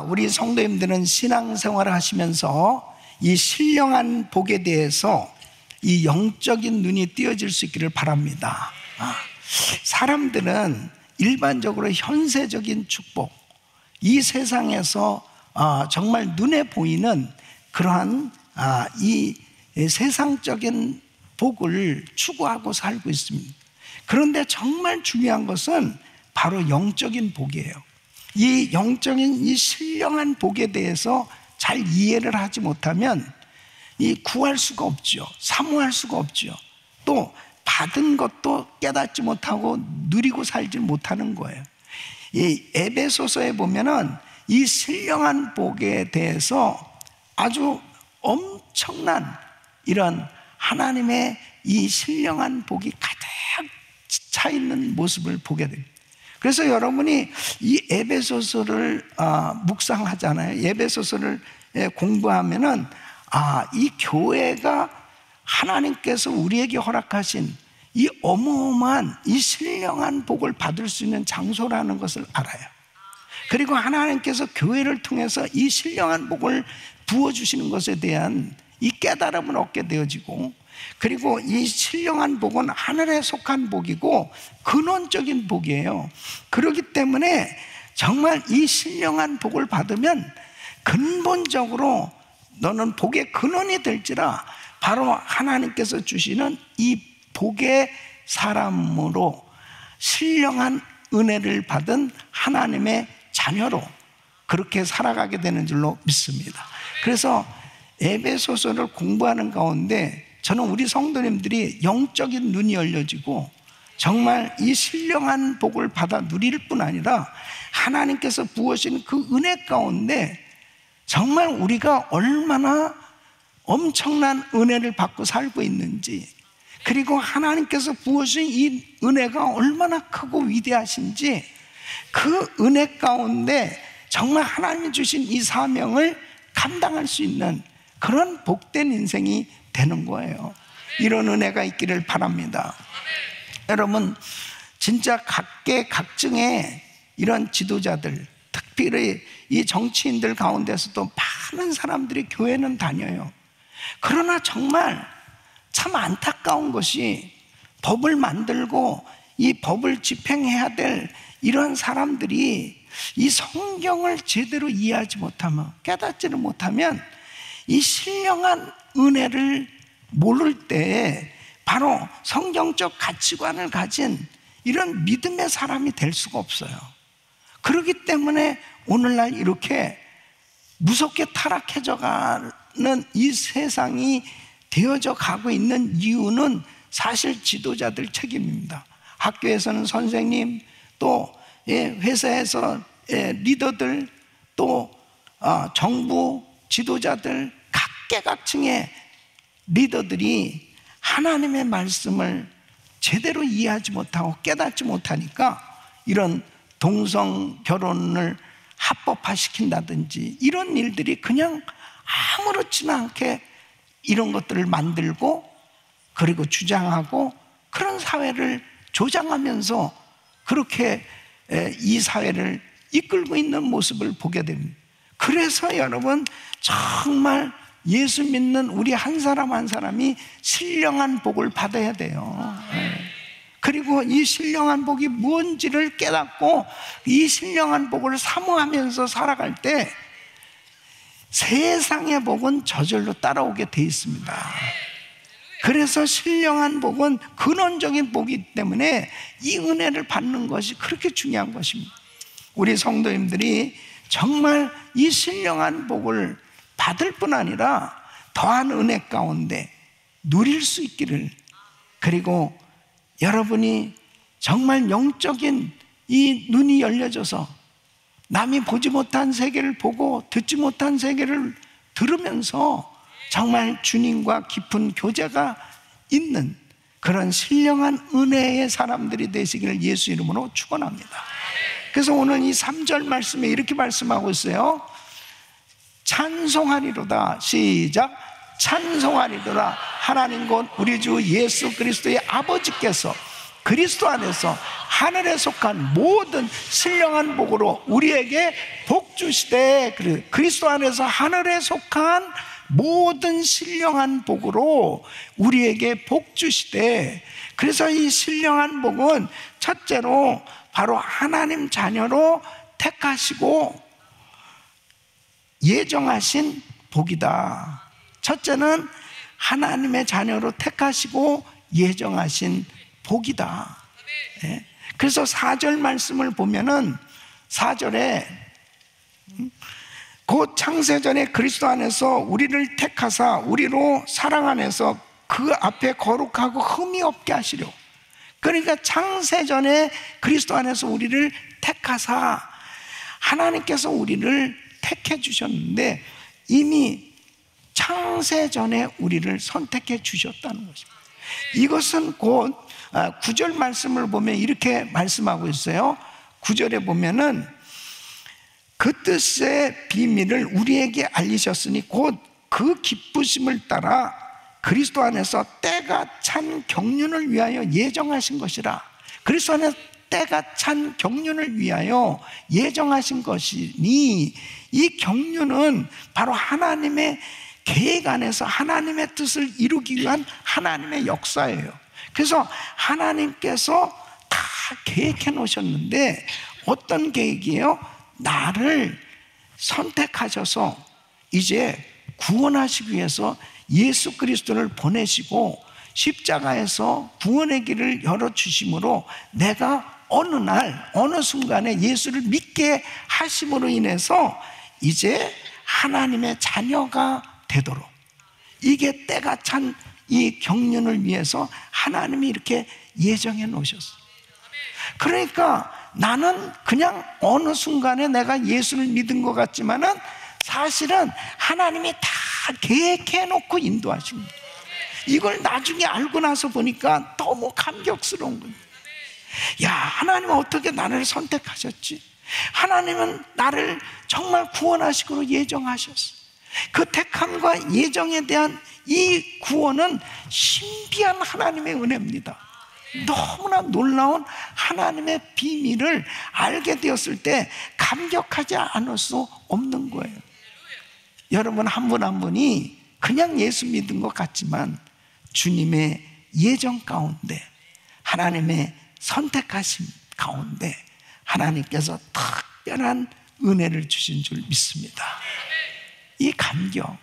우리 성도님들은 신앙생활을 하시면서 이 신령한 복에 대해서 이 영적인 눈이 띄어질 수 있기를 바랍니다. 사람들은 일반적으로 현세적인 축복, 이 세상에서 정말 눈에 보이는 그러한 이 세상적인 복을 추구하고 살고 있습니다. 그런데 정말 중요한 것은 바로 영적인 복이에요. 이 영적인 이 신령한 복에 대해서 잘 이해를 하지 못하면 이 구할 수가 없죠. 사모할 수가 없죠. 또 받은 것도 깨닫지 못하고 누리고 살지 못하는 거예요. 이 에베소서에 보면은 이 신령한 복에 대해서 아주 엄청난 이런 하나님의 이 신령한 복이 가득 차 있는 모습을 보게 됩니다. 그래서 여러분이 이 에베소서를 묵상하잖아요. 에베소서를 공부하면은 이 교회가 하나님께서 우리에게 허락하신 이 어마어마한 이 신령한 복을 받을 수 있는 장소라는 것을 알아요. 그리고 하나님께서 교회를 통해서 이 신령한 복을 부어주시는 것에 대한 이 깨달음을 얻게 되어지고, 그리고 이 신령한 복은 하늘에 속한 복이고 근원적인 복이에요. 그렇기 때문에 정말 이 신령한 복을 받으면 근본적으로 너는 복의 근원이 될지라 바로 하나님께서 주시는 이 복의 사람으로 신령한 은혜를 받은 하나님의 자녀로 그렇게 살아가게 되는 줄로 믿습니다. 그래서 에베소서를 공부하는 가운데 저는 우리 성도님들이 영적인 눈이 열려지고 정말 이 신령한 복을 받아 누릴 뿐 아니라 하나님께서 부으신 그 은혜 가운데 정말 우리가 얼마나 엄청난 은혜를 받고 살고 있는지, 그리고 하나님께서 부으신 이 은혜가 얼마나 크고 위대하신지, 그 은혜 가운데 정말 하나님이 주신 이 사명을 감당할 수 있는 그런 복된 인생이 되는 거예요. 이런 은혜가 있기를 바랍니다. 여러분, 진짜 각계 각층의 이런 지도자들, 특별히 이 정치인들 가운데서도 많은 사람들이 교회는 다녀요. 그러나 정말 참 안타까운 것이 법을 만들고 이 법을 집행해야 될 이런 사람들이 이 성경을 제대로 이해하지 못하면, 깨닫지를 못하면 이 신령한 은혜를 모를 때 바로 성경적 가치관을 가진 이런 믿음의 사람이 될 수가 없어요. 그렇기 때문에 오늘날 이렇게 무섭게 타락해져 가는 이 세상이 되어져 가고 있는 이유는 사실 지도자들 책임입니다. 학교에서는 선생님, 또 회사에서 리더들, 또 정부 지도자들, 각계각층의 리더들이 하나님의 말씀을 제대로 이해하지 못하고 깨닫지 못하니까 이런 동성 결혼을 합법화시킨다든지 이런 일들이 그냥 아무렇지도 않게 이런 것들을 만들고, 그리고 주장하고, 그런 사회를 조장하면서 그렇게 이 사회를 이끌고 있는 모습을 보게 됩니다. 그래서 여러분, 정말 예수 믿는 우리 한 사람 한 사람이 신령한 복을 받아야 돼요. 그리고 이 신령한 복이 무엇인지를 깨닫고 이 신령한 복을 사모하면서 살아갈 때 세상의 복은 저절로 따라오게 돼 있습니다. 그래서 신령한 복은 근원적인 복이기 때문에 이 은혜를 받는 것이 그렇게 중요한 것입니다. 우리 성도님들이 정말 이 신령한 복을 받을 뿐 아니라 더한 은혜 가운데 누릴 수 있기를, 그리고 여러분이 정말 영적인 이 눈이 열려져서 남이 보지 못한 세계를 보고 듣지 못한 세계를 들으면서 정말 주님과 깊은 교제가 있는 그런 신령한 은혜의 사람들이 되시기를 예수 이름으로 축원합니다. 그래서 오늘 이 3절 말씀에 이렇게 말씀하고 있어요. 찬송하리로다. 시작. 찬송하리로다. 하나님 곧 우리 주 예수 그리스도의 아버지께서 그리스도 안에서 하늘에 속한 모든 신령한 복으로 우리에게 복 주시되, 그리스도 안에서 하늘에 속한 모든 신령한 복으로 우리에게 복 주시되, 그래서 이 신령한 복은 첫째로 바로 하나님 자녀로 택하시고 예정하신 복이다. 첫째는 하나님의 자녀로 택하시고 예정하신 복이다. 그래서 4절 말씀을 보면은 4절에 곧 창세전에 그리스도 안에서 우리를 택하사 우리로 사랑 안에서 그 앞에 거룩하고 흠이 없게 하시려. 그러니까 창세전에 그리스도 안에서 우리를 택하사, 하나님께서 우리를 택해 주셨는데 이미 창세전에 우리를 선택해 주셨다는 것입니다. 이것은 곧 9절 말씀을 보면 이렇게 말씀하고 있어요. 9절에 보면은 그 뜻의 비밀을 우리에게 알리셨으니 곧 그 기쁘심을 따라 그리스도 안에서 때가 찬 경륜을 위하여 예정하신 것이라. 그리스도 안에서 때가 찬 경륜을 위하여 예정하신 것이니, 이 경륜은 바로 하나님의 계획 안에서 하나님의 뜻을 이루기 위한 하나님의 역사예요. 그래서 하나님께서 다 계획해 놓으셨는데 어떤 계획이에요? 나를 선택하셔서 이제 구원하시기 위해서 예수 그리스도를 보내시고 십자가에서 구원의 길을 열어주심으로 내가 어느 날 어느 순간에 예수를 믿게 하심으로 인해서 이제 하나님의 자녀가 되도록, 이게 때가 찬 이 경륜을 위해서 하나님이 이렇게 예정해 놓으셨어요. 그러니까 나는 그냥 어느 순간에 내가 예수를 믿은 것 같지만은 사실은 하나님이 다 계획해 놓고 인도하신 거예요. 이걸 나중에 알고 나서 보니까 너무 감격스러운 거예요. 야, 하나님은 어떻게 나를 선택하셨지? 하나님은 나를 정말 구원하시기로 예정하셨어. 그 택함과 예정에 대한 이 구원은 신비한 하나님의 은혜입니다. 너무나 놀라운 하나님의 비밀을 알게 되었을 때 감격하지 않을 수 없는 거예요. 여러분 한 분 한 분이 그냥 예수 믿은 것 같지만 주님의 예정 가운데, 하나님의 선택하심 가운데 하나님께서 특별한 은혜를 주신 줄 믿습니다. 이 감격,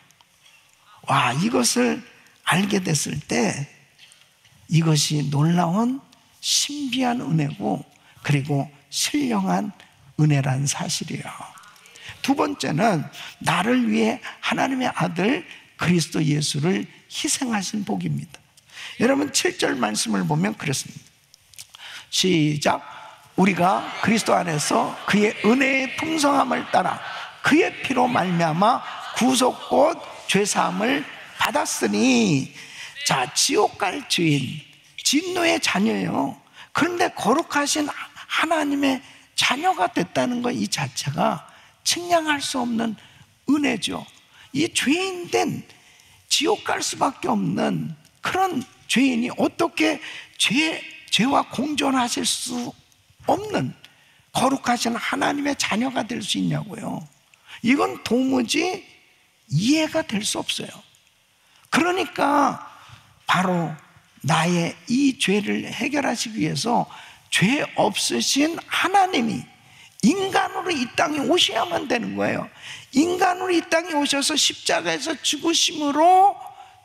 와, 이것을 알게 됐을 때 이것이 놀라운 신비한 은혜고, 그리고 신령한 은혜란 사실이에요. 두 번째는 나를 위해 하나님의 아들 그리스도 예수를 희생하신 복입니다. 여러분 7절 말씀을 보면 그렇습니다. 시작. 우리가 그리스도 안에서 그의 은혜의 풍성함을 따라 그의 피로 말미암아 구속 곧 죄사함을 받았으니, 자, 지옥 갈 죄인, 진노의 자녀예요. 그런데 거룩하신 하나님의 자녀가 됐다는 것, 이 자체가 측량할 수 없는 은혜죠. 이 죄인된, 지옥 갈 수밖에 없는 그런 죄인이 어떻게 죄와 공존하실 수 없는 거룩하신 하나님의 자녀가 될 수 있냐고요. 이건 도무지 이해가 될 수 없어요. 그러니까 바로 나의 이 죄를 해결하시기 위해서 죄 없으신 하나님이 인간으로 이 땅에 오셔야만 되는 거예요. 인간으로 이 땅에 오셔서 십자가에서 죽으심으로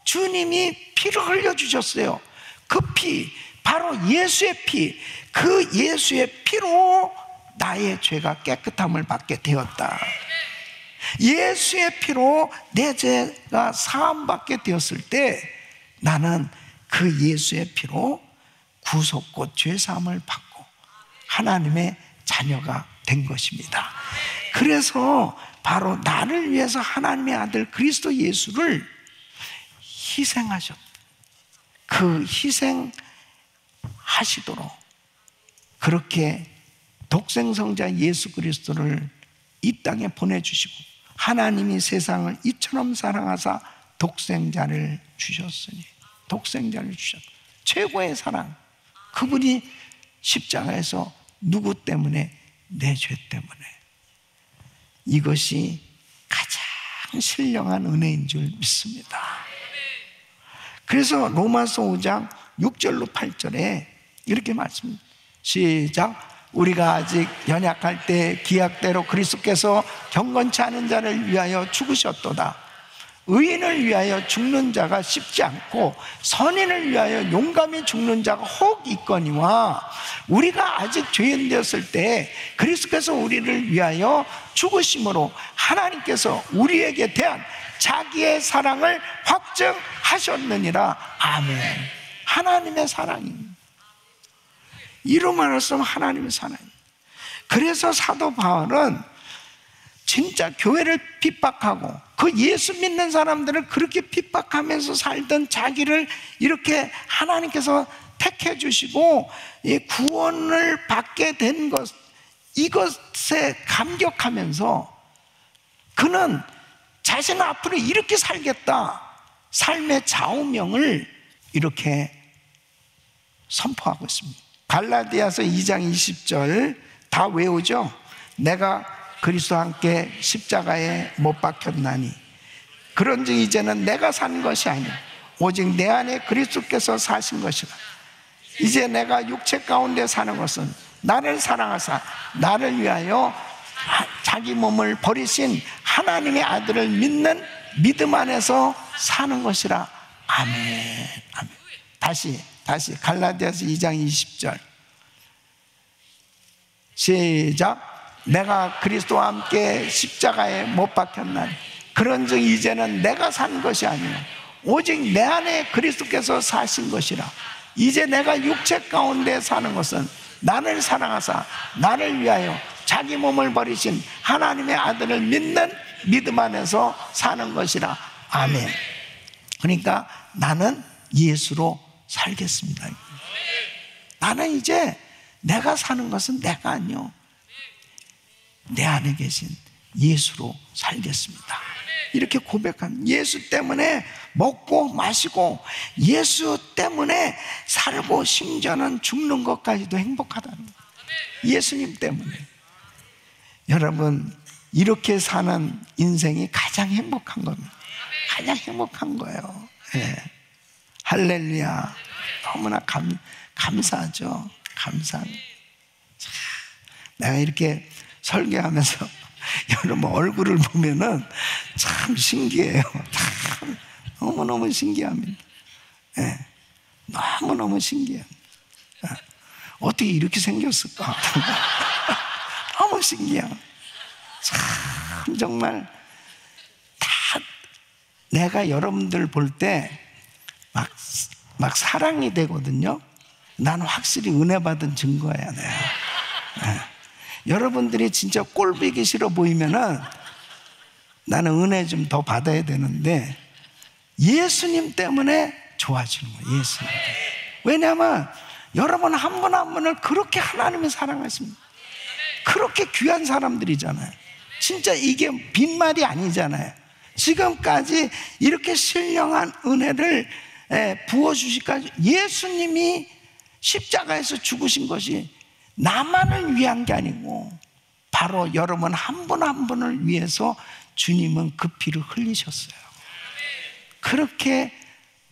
주님이 피를 흘려주셨어요. 그 피, 바로 예수의 피, 그 예수의 피로 나의 죄가 깨끗함을 받게 되었다. 예수의 피로 내 죄가 사함받게 되었을 때 나는 그 예수의 피로 구속 곧 죄사함을 받고 하나님의 자녀가 된 것입니다. 그래서 바로 나를 위해서 하나님의 아들 그리스도 예수를 희생하셨다. 그 희생하시도록 그렇게 독생성자 예수 그리스도를 이 땅에 보내주시고, 하나님이 세상을 이처럼 사랑하사 독생자를 주셨으니, 독생자를 주셨다. 최고의 사랑, 그분이 십자가에서 누구 때문에? 내 죄 때문에. 이것이 가장 신령한 은혜인 줄 믿습니다. 그래서 로마서 5장 6절로 8절에 이렇게 말씀합니다. 시작. 우리가 아직 연약할 때 기약대로 그리스도께서 경건치 않은 자를 위하여 죽으셨도다. 의인을 위하여 죽는 자가 쉽지 않고 선인을 위하여 용감히 죽는 자가 혹 있거니와 우리가 아직 죄인 되었을 때 그리스도께서 우리를 위하여 죽으심으로 하나님께서 우리에게 대한 자기의 사랑을 확증하셨느니라. 아멘. 하나님의 사랑입니다. 이로 말하면 하나님의 사랑입니다. 그래서 사도 바울은 진짜 교회를 핍박하고 그 예수 믿는 사람들을 그렇게 핍박하면서 살던 자기를 이렇게 하나님께서 택해 주시고 구원을 받게 된 것, 이것에 감격하면서 그는 자신 앞으로 이렇게 살겠다, 삶의 좌우명을 이렇게 선포하고 있습니다. 갈라디아서 2장 20절 다 외우죠? 내가 그리스도와 함께 십자가에 못 박혔나니 그런즉 이제는 내가 산 것이 아니요 오직 내 안에 그리스도께서 사신 것이라. 이제 내가 육체 가운데 사는 것은 나를 사랑하사 나를 위하여 자기 몸을 버리신 하나님의 아들을 믿는 믿음 안에서 사는 것이라. 아멘. 아멘. 다시 갈라디아서 2장 20절 시작. 내가 그리스도와 함께 십자가에 못 박혔나니 그런즉 이제는 내가 산 것이 아니요 오직 내 안에 그리스도께서 사신 것이라. 이제 내가 육체 가운데 사는 것은 나를 사랑하사 나를 위하여 자기 몸을 버리신 하나님의 아들을 믿는 믿음 안에서 사는 것이라. 아멘. 그러니까 나는 예수로 살겠습니다. 나는 이제 내가 사는 것은 내가 아니요 내 안에 계신 예수로 살겠습니다. 이렇게 고백한, 예수 때문에 먹고 마시고 예수 때문에 살고 심지어는 죽는 것까지도 행복하다는 거예요. 예수님 때문에. 여러분, 이렇게 사는 인생이 가장 행복한 겁니다. 가장 행복한 거예요. 예. 할렐루야. 너무나 감사하죠. 감사합니다. 내가 이렇게 설교하면서 여러분 얼굴을 보면은 참 신기해요. 참 너무너무 신기합니다. 네. 너무너무 신기합니다. 어떻게 이렇게 생겼을까? 너무 신기해요. 참 정말 다 내가 여러분들 볼 때 막 사랑이 되거든요. 나는 확실히 은혜 받은 증거예요. 내가. 네. 여러분들이 진짜 꼴보기 싫어 보이면은 나는 은혜 좀 더 받아야 되는데 예수님 때문에 좋아지는 거예요. 예수님 때문에. 왜냐하면 여러분 한 분 한 분을 그렇게 하나님이 사랑하십니다. 그렇게 귀한 사람들이잖아요. 진짜 이게 빈말이 아니잖아요. 지금까지 이렇게 신령한 은혜를 부어주시기까지 예수님이 십자가에서 죽으신 것이 나만을 위한 게 아니고 바로 여러분 한 분 한 분을 위해서 주님은 그 피를 흘리셨어요. 그렇게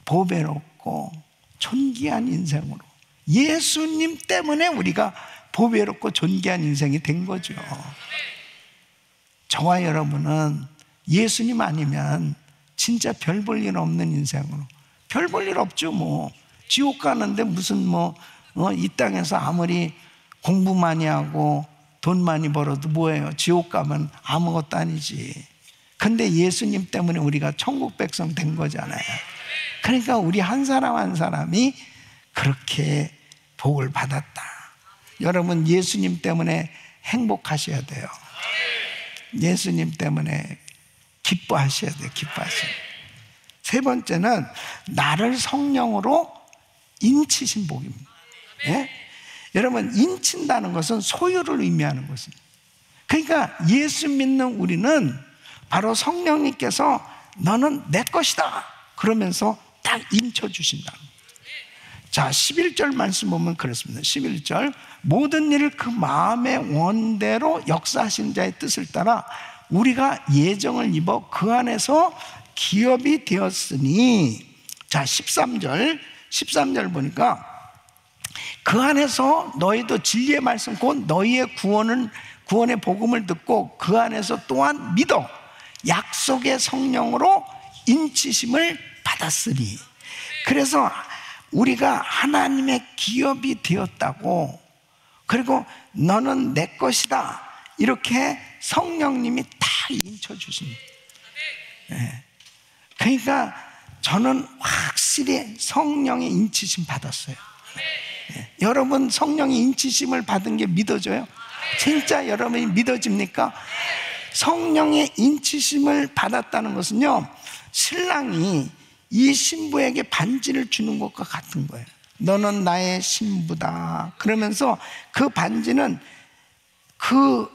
보배롭고 존귀한 인생으로 예수님 때문에 우리가 보배롭고 존귀한 인생이 된 거죠. 저와 여러분은 예수님 아니면 진짜 별 볼 일 없는 인생으로, 별 볼 일 없죠. 뭐 지옥 가는데 무슨 이 땅에서 아무리 공부 많이 하고 돈 많이 벌어도 뭐예요? 지옥 가면 아무것도 아니지. 근데 예수님 때문에 우리가 천국 백성 된 거잖아요. 그러니까 우리 한 사람 한 사람이 그렇게 복을 받았다. 여러분 예수님 때문에 행복하셔야 돼요. 예수님 때문에 기뻐하셔야 돼요. 기뻐하셔야 돼요. 세 번째는 나를 성령으로 인치신 복입니다. 예? 여러분 인친다는 것은 소유를 의미하는 것입니다. 그러니까 예수 믿는 우리는 바로 성령님께서 너는 내 것이다 그러면서 딱 인쳐주신다. 자, 11절 말씀 보면 그렇습니다. 11절, 모든 일을 그 마음의 원대로 역사하신 자의 뜻을 따라 우리가 예정을 입어 그 안에서 기업이 되었으니. 자, 13절 보니까 그 안에서 너희도 진리의 말씀 곧 너희의 구원의 복음을 듣고 그 안에서 또한 믿어 약속의 성령으로 인치심을 받았으니. 그래서 우리가 하나님의 기업이 되었다고, 그리고 너는 내 것이다, 이렇게 성령님이 다 인쳐주십니다. 그러니까 저는 확실히 성령의 인치심 받았어요. 여러분 성령의 인치심을 받은 게 믿어져요? 진짜 여러분이 믿어집니까? 성령의 인치심을 받았다는 것은요, 신랑이 이 신부에게 반지를 주는 것과 같은 거예요. 너는 나의 신부다 그러면서 그 반지는 그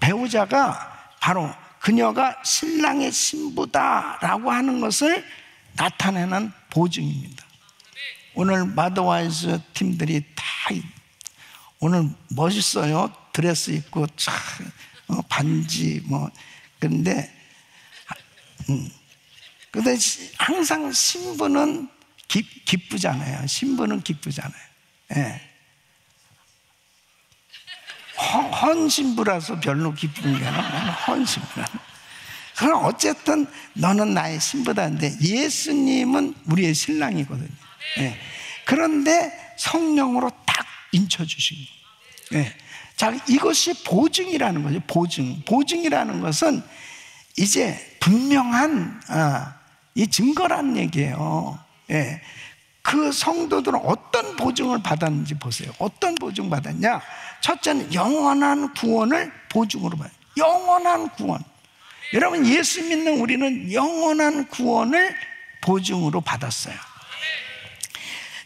배우자가 바로 그녀가 신랑의 신부다라고 하는 것을 나타내는 보증입니다. 오늘 마더와이즈 팀들이 다 오늘 멋있어요. 드레스 입고 반지 그런데 항상 신부는 기쁘잖아요. 신부는 기쁘잖아요. 헌신부라서 별로 기쁜 게 아니라 헌신부라는. 그럼 어쨌든 너는 나의 신부다인데 예수님은 우리의 신랑이거든요. 그런데 성령으로 딱 인쳐주시고. 자, 이것이 보증이라는 거죠. 보증이라는 것은 이제 분명한 이 증거라는 얘기예요. 그 성도들은 어떤 보증을 받았는지 보세요. 어떤 보증 받았냐? 첫째는 영원한 구원을 보증으로 받아요. 영원한 구원. 여러분, 예수 믿는 우리는 영원한 구원을 보증으로 받았어요.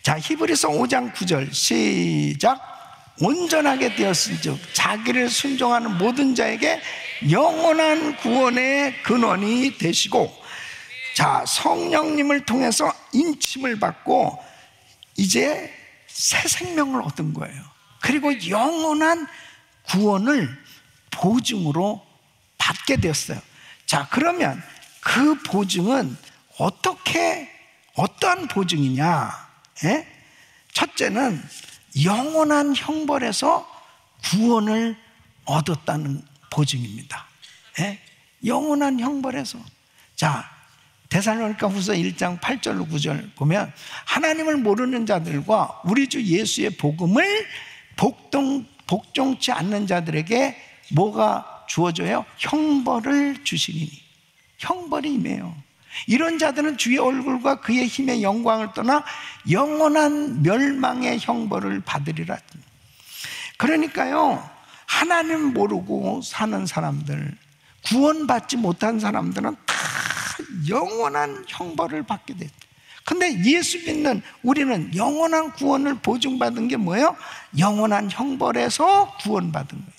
자, 히브리서 5장 9절 시작. 온전하게 되었은즉 자기를 순종하는 모든 자에게 영원한 구원의 근원이 되시고, 자, 성령님을 통해서 인침을 받고 이제 새 생명을 얻은 거예요. 그리고 영원한 구원을 보증으로 받게 되었어요. 자, 그러면 그 보증은 어떠한 보증이냐? 첫째는 영원한 형벌에서 구원을 얻었다는 보증입니다. 영원한 형벌에서. 자, 데살로니가 후서 1장 8절로 9절 보면 하나님을 모르는 자들과 우리 주 예수의 복음을 복종치 않는 자들에게 뭐가 주어져요? 형벌을 주시리니. 형벌이 임해요. 이런 자들은 주의 얼굴과 그의 힘의 영광을 떠나 영원한 멸망의 형벌을 받으리라. 그러니까요, 하나님 모르고 사는 사람들, 구원받지 못한 사람들은 다 영원한 형벌을 받게 돼요. 근데 예수 믿는 우리는 영원한 구원을 보증받은 게 뭐예요? 영원한 형벌에서 구원받은 거예요.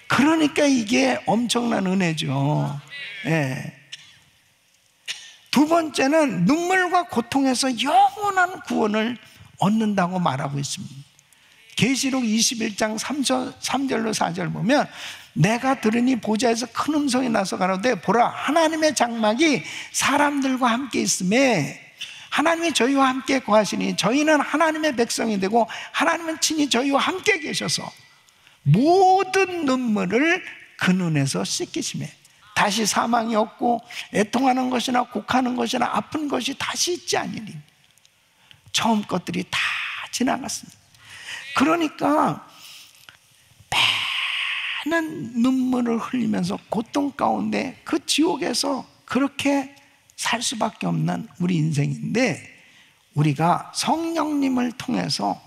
그러니까 이게 엄청난 은혜죠. 두 번째는 눈물과 고통에서 영원한 구원을 얻는다고 말하고 있습니다. 계시록 21장 3절로 4절 보면 내가 들으니 보좌에서 큰 음성이 나서 가로되 보라, 하나님의 장막이 사람들과 함께 있음에 하나님이 저희와 함께 거하시니 저희는 하나님의 백성이 되고 하나님은 친히 저희와 함께 계셔서 모든 눈물을 그 눈에서 씻기시며 다시 사망이 없고 애통하는 것이나 곡하는 것이나 아픈 것이 다시 있지 아니니. 처음 것들이 다 지나갔습니다. 그러니까 많은 눈물을 흘리면서 고통 가운데 그 지옥에서 그렇게 살 수밖에 없는 우리 인생인데, 우리가 성령님을 통해서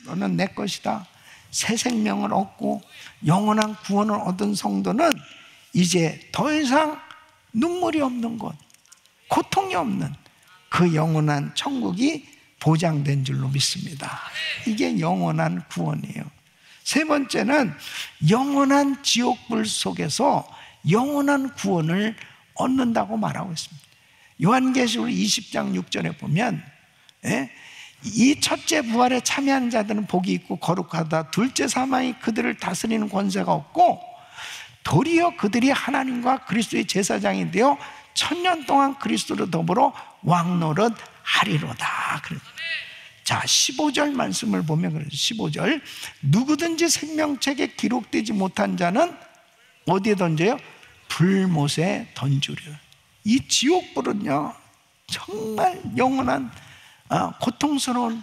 너는 내 것이다, 새 생명을 얻고 영원한 구원을 얻은 성도는 이제 더 이상 눈물이 없는 것, 고통이 없는 그 영원한 천국이 보장된 줄로 믿습니다. 이게 영원한 구원이에요. 세 번째는 영원한 지옥불 속에서 영원한 구원을 얻는다고 말하고 있습니다. 요한계시록 20장 6절에 보면 예? 이 첫째 부활에 참여하는 자들은 복이 있고 거룩하다. 둘째 사망이 그들을 다스리는 권세가 없고 도리어 그들이 하나님과 그리스도의 제사장이 되어 천년 동안 그리스도로 더불어 왕노릇 하리로다. 자, 15절 말씀을 보면 그래요. 15절, 누구든지 생명책에 기록되지 못한 자는 어디에 던져요? 불못에 던지려. 이 지옥불은요 정말 영원한 고통스러운,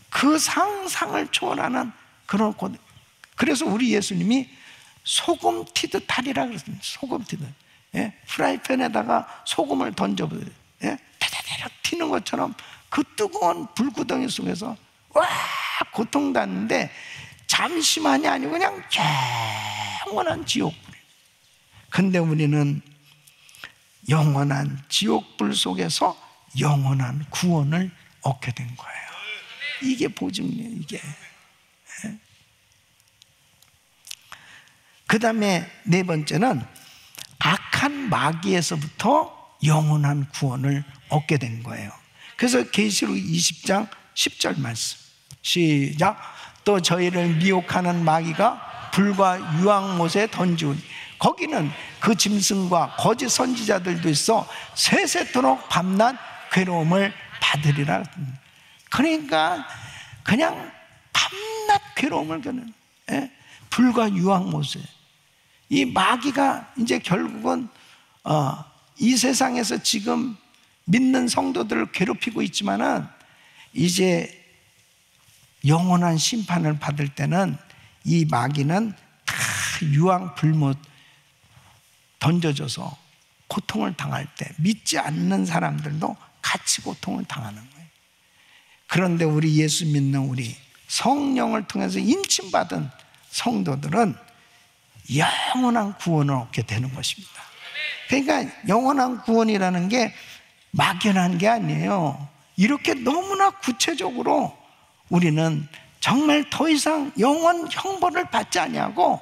그 상상을 초월하는 그런 그래서 우리 예수님이 소금 튀듯 하리라 그랬습니다. 소금 튀듯. 예? 프라이팬에다가 소금을 던져버려요. 예? 다다다닥 튀는 것처럼 그 뜨거운 불구덩이 속에서 와 고통받는데 잠시만이 아니고 그냥 영원한 지옥불. 근데 우리는 영원한 지옥불 속에서 영원한 구원을 얻게 된 거예요. 이게 보증이에요. 이게. 그 다음에 네 번째는 악한 마귀에서부터 영원한 구원을 얻게 된 거예요. 그래서 계시록 20장 10절 말씀 시작. 또 저희를 미혹하는 마귀가 불과 유황못에 던지우니 거기는 그 짐승과 거짓 선지자들도 있어 세세토록 밤낮 괴로움을 받으리라. 그러니까 그냥 밤낮 괴로움을 겪는, 불과 유황못에. 이 마귀가 이제 결국은 이 세상에서 지금 믿는 성도들을 괴롭히고 있지만은 이제 영원한 심판을 받을 때는 이 마귀는 다 유황 불못 던져져서 고통을 당할 때 믿지 않는 사람들도 같이 고통을 당하는 거예요. 그런데 우리 예수 믿는 우리 성령을 통해서 인침받은 성도들은 영원한 구원을 얻게 되는 것입니다. 그러니까 영원한 구원이라는 게 막연한 게 아니에요. 이렇게 너무나 구체적으로 우리는 정말 더 이상 영원 형벌을 받지 아니하고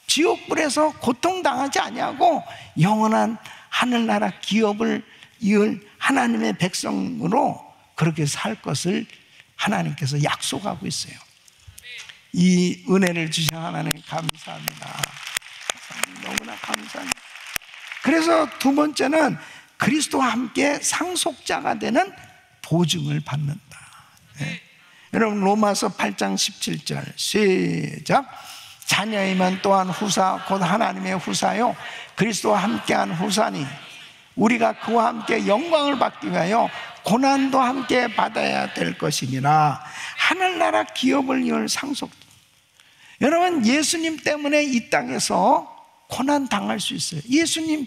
지옥불에서 고통당하지 아니하고 영원한 하늘나라 기업을 이을 하나님의 백성으로 그렇게 살 것을 하나님께서 약속하고 있어요. 이 은혜를 주신 하나님 감사합니다. 너무나 감사합니다. 그래서 두 번째는 그리스도와 함께 상속자가 되는 보증을 받는다. 네. 여러분 로마서 8장 17절 시작. 자녀이면 또한 후사 곧 하나님의 후사요 그리스도와 함께한 후사니 우리가 그와 함께 영광을 받기 위하여 고난도 함께 받아야 될 것이니라. 하늘나라 기업을 이을 상속. 여러분 예수님 때문에 이 땅에서 고난 당할 수 있어요. 예수님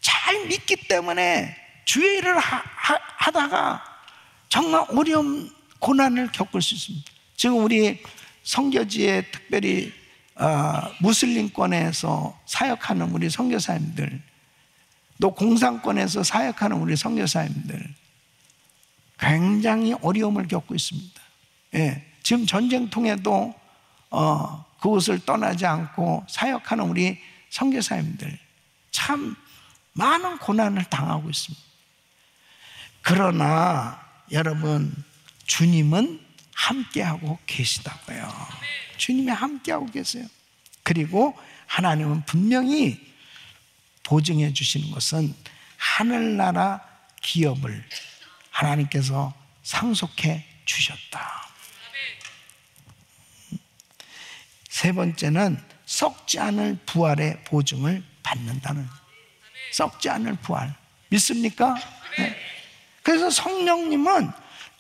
잘 믿기 때문에 주의 일을 하다가 정말 어려운 고난을 겪을 수 있습니다. 지금 우리 선교지에 특별히 무슬림권에서 사역하는 우리 선교사님들, 또 공산권에서 사역하는 우리 선교사님들 굉장히 어려움을 겪고 있습니다. 예, 지금 전쟁통에도 그곳을 떠나지 않고 사역하는 우리 선교사님들 참 많은 고난을 당하고 있습니다. 그러나 여러분 주님은 함께하고 계시다고요. 주님이 함께하고 계세요. 그리고 하나님은 분명히 보증해 주시는 것은 하늘나라 기업을 하나님께서 상속해 주셨다. 세 번째는 썩지 않을 부활의 보증을 받는다는, 썩지 않을 부활 믿습니까? 네. 그래서 성령님은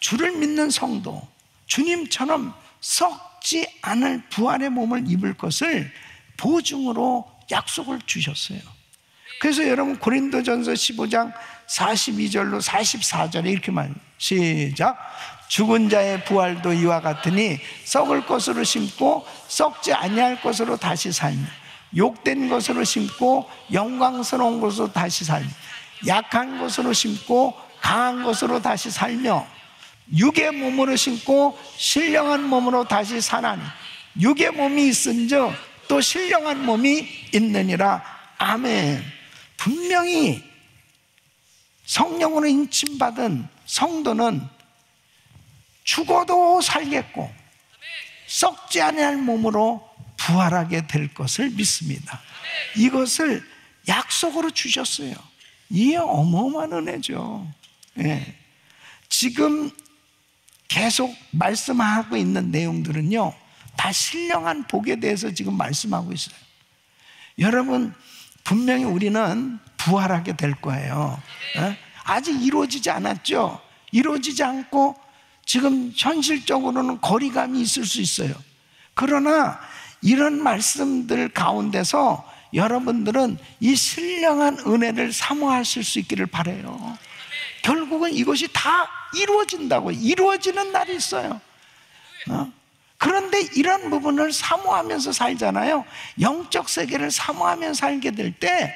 주를 믿는 성도, 주님처럼 썩지 않을 부활의 몸을 입을 것을 보증으로 약속을 주셨어요. 그래서 여러분 고린도전서 15장 42절로 44절에 이렇게 말해요. 시작. 죽은 자의 부활도 이와 같으니 썩을 것으로 심고 썩지 아니할 것으로 다시 살며 욕된 것으로 심고 영광스러운 것으로 다시 살며 약한 것으로 심고 강한 것으로 다시 살며 육의 몸으로 심고 신령한 몸으로 다시 사나니 육의 몸이 있은즉 또 신령한 몸이 있느니라. 아멘. 분명히 성령으로 인침받은 성도는 죽어도 살겠고 썩지 아니할 몸으로 부활하게 될 것을 믿습니다. 이것을 약속으로 주셨어요. 이게 어마어마한 은혜죠. 예. 지금 계속 말씀하고 있는 내용들은요, 다 신령한 복에 대해서 지금 말씀하고 있어요. 여러분, 분명히 우리는 부활하게 될 거예요. 예? 아직 이루어지지 않았죠. 이루어지지 않고 지금 현실적으로는 거리감이 있을 수 있어요. 그러나 이런 말씀들 가운데서 여러분들은 이 신령한 은혜를 사모하실 수 있기를 바라요. 결국은 이것이 다 이루어진다고, 이루어지는 날이 있어요. 그런데 이런 부분을 사모하면서 살잖아요. 영적 세계를 사모하면서 살게 될 때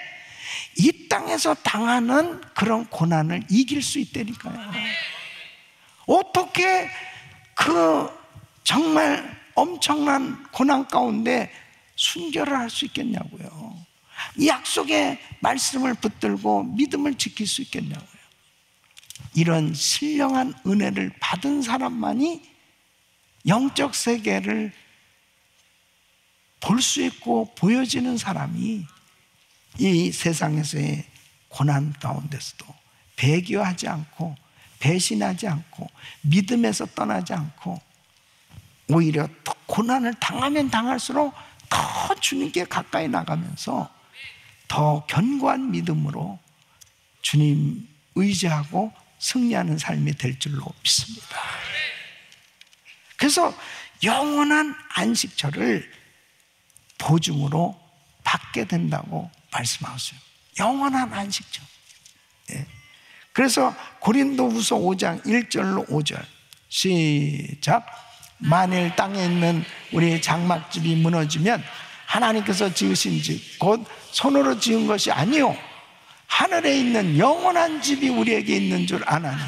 이 땅에서 당하는 그런 고난을 이길 수 있다니까요. 어떻게 그 정말 엄청난 고난 가운데 순결을 할 수 있겠냐고요. 이 약속의 말씀을 붙들고 믿음을 지킬 수 있겠냐고요. 이런 신령한 은혜를 받은 사람만이 영적 세계를 볼 수 있고 보여지는 사람이 이 세상에서의 고난 가운데서도 배교하지 않고 배신하지 않고 믿음에서 떠나지 않고 오히려 더 고난을 당하면 당할수록 더 주님께 가까이 나가면서 더 견고한 믿음으로 주님 의지하고 승리하는 삶이 될 줄로 믿습니다. 그래서 영원한 안식처를 보증으로 받게 된다고 말씀하셨어요. 영원한 안식처. 예. 그래서 고린도후서 5장 1절로 5절 시작. 만일 땅에 있는 우리 장막집이 무너지면 하나님께서 지으신 집 곧 손으로 지은 것이 아니요 하늘에 있는 영원한 집이 우리에게 있는 줄 아나니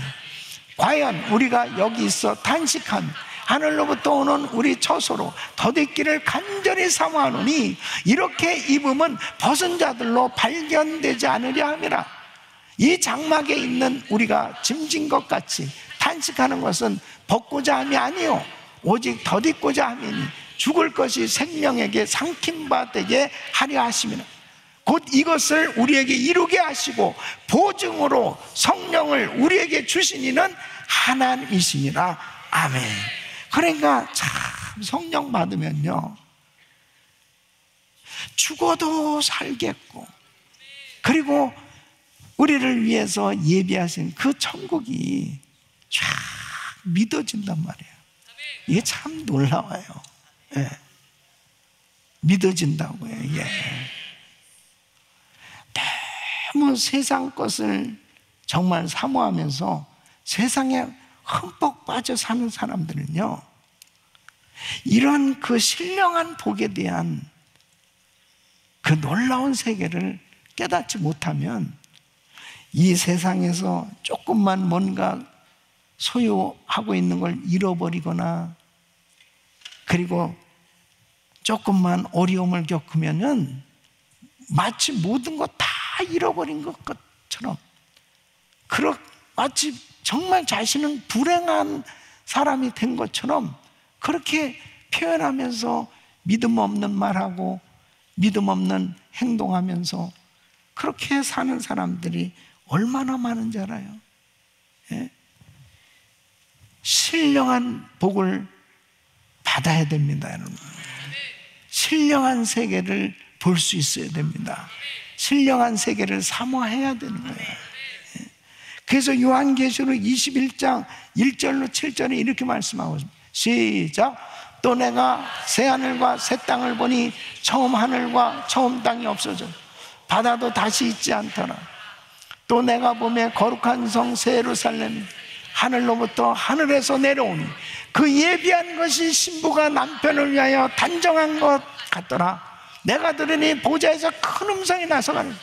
과연 우리가 여기 있어 탄식한 하늘로부터 오는 우리 처소로 덧입기를 간절히 사모하노니 이렇게 입으면 벗은 자들로 발견되지 않으려 함이라. 이 장막에 있는 우리가 짐진 것 같이 탄식하는 것은 벗고자 함이 아니요 오직 덧입고자 함이니 죽을 것이 생명에게 삼킨 바 되게 하려 하심이라. 곧 이것을 우리에게 이루게 하시고 보증으로 성령을 우리에게 주신 이는 하나님이시니라. 아멘. 그러니까 참 성령 받으면요 죽어도 살겠고 그리고 우리를 위해서 예비하신 그 천국이 쫙 믿어진단 말이에요. 이게 참 놀라워요. 예. 믿어진다고요. 예. 너무 세상 것을 정말 사모하면서 세상에 흠뻑 빠져 사는 사람들은요 이런 그 신령한 복에 대한 그 놀라운 세계를 깨닫지 못하면 이 세상에서 조금만 뭔가 소유하고 있는 걸 잃어버리거나 그리고 조금만 어려움을 겪으면은 마치 모든 것 다 잃어버린 것처럼 마치 정말 자신은 불행한 사람이 된 것처럼 그렇게 표현하면서 믿음 없는 말하고 믿음 없는 행동하면서 그렇게 사는 사람들이 얼마나 많은지 알아요? 예? 신령한 복을 받아야 됩니다, 여러분. 신령한 세계를 볼 수 있어야 됩니다. 신령한 세계를 사모해야 되는 거예요. 그래서 요한계시록 21장 1절로 7절에 이렇게 말씀하고 있습니다. 시작. 또 내가 새 하늘과 새 땅을 보니 처음 하늘과 처음 땅이 없어져 바다도 다시 있지 않더라. 또 내가 보매 거룩한 성 새 예루살렘 하늘로부터 하늘에서 내려오니 그 예비한 것이 신부가 남편을 위하여 단정한 것 같더라. 내가 들으니 보좌에서 큰 음성이 나서가는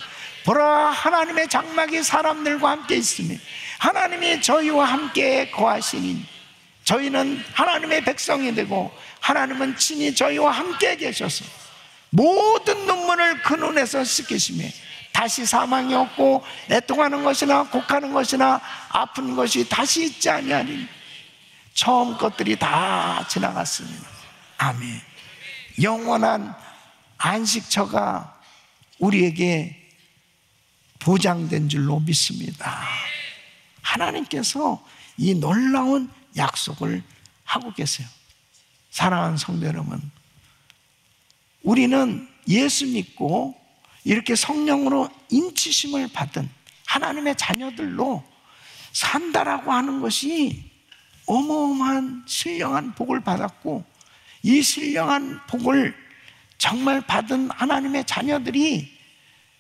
보라 하나님의 장막이 사람들과 함께 있으니 하나님이 저희와 함께 거하시니 저희는 하나님의 백성이 되고 하나님은 친히 저희와 함께 계셔서 모든 눈물을 그 눈에서 씻기시며 다시 사망이 없고 애통하는 것이나 곡하는 것이나 아픈 것이 다시 있지 아니하리니 처음 것들이 다 지나갔습니다. 아멘. 영원한 안식처가 우리에게 보장된 줄로 믿습니다. 하나님께서 이 놀라운 약속을 하고 계세요. 사랑하는 성도 여러분, 우리는 예수 믿고 이렇게 성령으로 인치심을 받은 하나님의 자녀들로 산다라고 하는 것이 어마어마한 신령한 복을 받았고, 이 신령한 복을 정말 받은 하나님의 자녀들이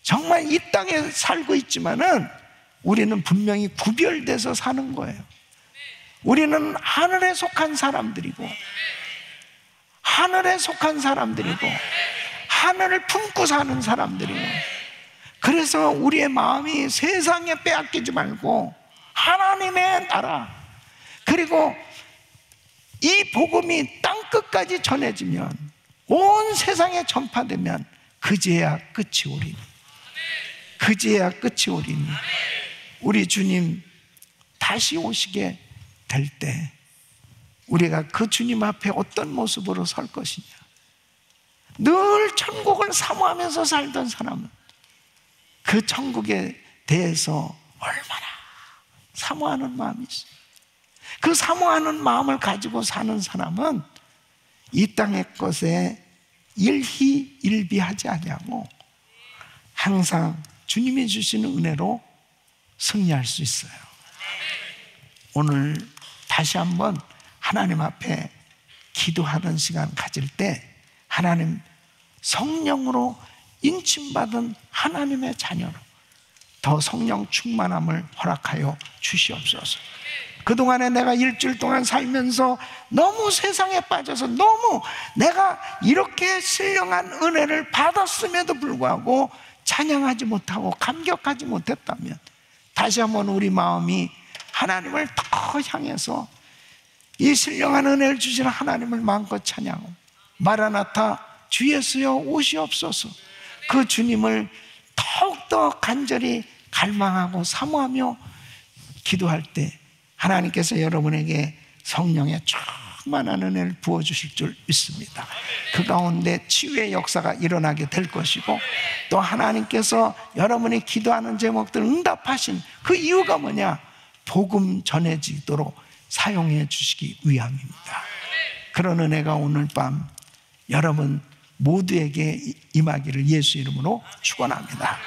정말 이 땅에 살고 있지만은 우리는 분명히 구별돼서 사는 거예요. 우리는 하늘에 속한 사람들이고, 하늘에 속한 사람들이고, 하늘을 품고 사는 사람들이고, 그래서 우리의 마음이 세상에 빼앗기지 말고 하나님의 나라, 그리고 이 복음이 땅끝까지 전해지면, 온 세상에 전파되면 그제야 끝이 오리니, 그제야 끝이 오리니, 우리 주님 다시 오시게 될 때 우리가 그 주님 앞에 어떤 모습으로 설 것이냐. 늘 천국을 사모하면서 살던 사람은 그 천국에 대해서 얼마나 사모하는 마음이 있어요. 그 사모하는 마음을 가지고 사는 사람은 이 땅의 것에 일희일비하지 아니하고 항상 주님이 주시는 은혜로 승리할 수 있어요. 오늘 다시 한번 하나님 앞에 기도하는 시간 가질 때 하나님 성령으로 인침받은 하나님의 자녀로 더 성령 충만함을 허락하여 주시옵소서. 그동안에 내가 일주일 동안 살면서 너무 세상에 빠져서 너무 내가 이렇게 신령한 은혜를 받았음에도 불구하고 찬양하지 못하고 감격하지 못했다면 다시 한번 우리 마음이 하나님을 더 향해서 이 신령한 은혜를 주시는 하나님을 마음껏 찬양하고, 마라나타 주 예수여 오시옵소서, 그 주님을 더욱더 간절히 갈망하고 사모하며 기도할 때 하나님께서 여러분에게 성령의 충만한 은혜를 부어주실 줄 믿습니다. 그 가운데 치유의 역사가 일어나게 될 것이고, 또 하나님께서 여러분이 기도하는 제목들을 응답하신 그 이유가 뭐냐? 복음 전해지도록 사용해 주시기 위함입니다. 그런 은혜가 오늘 밤 여러분 모두에게 임하기를 예수 이름으로 축원합니다.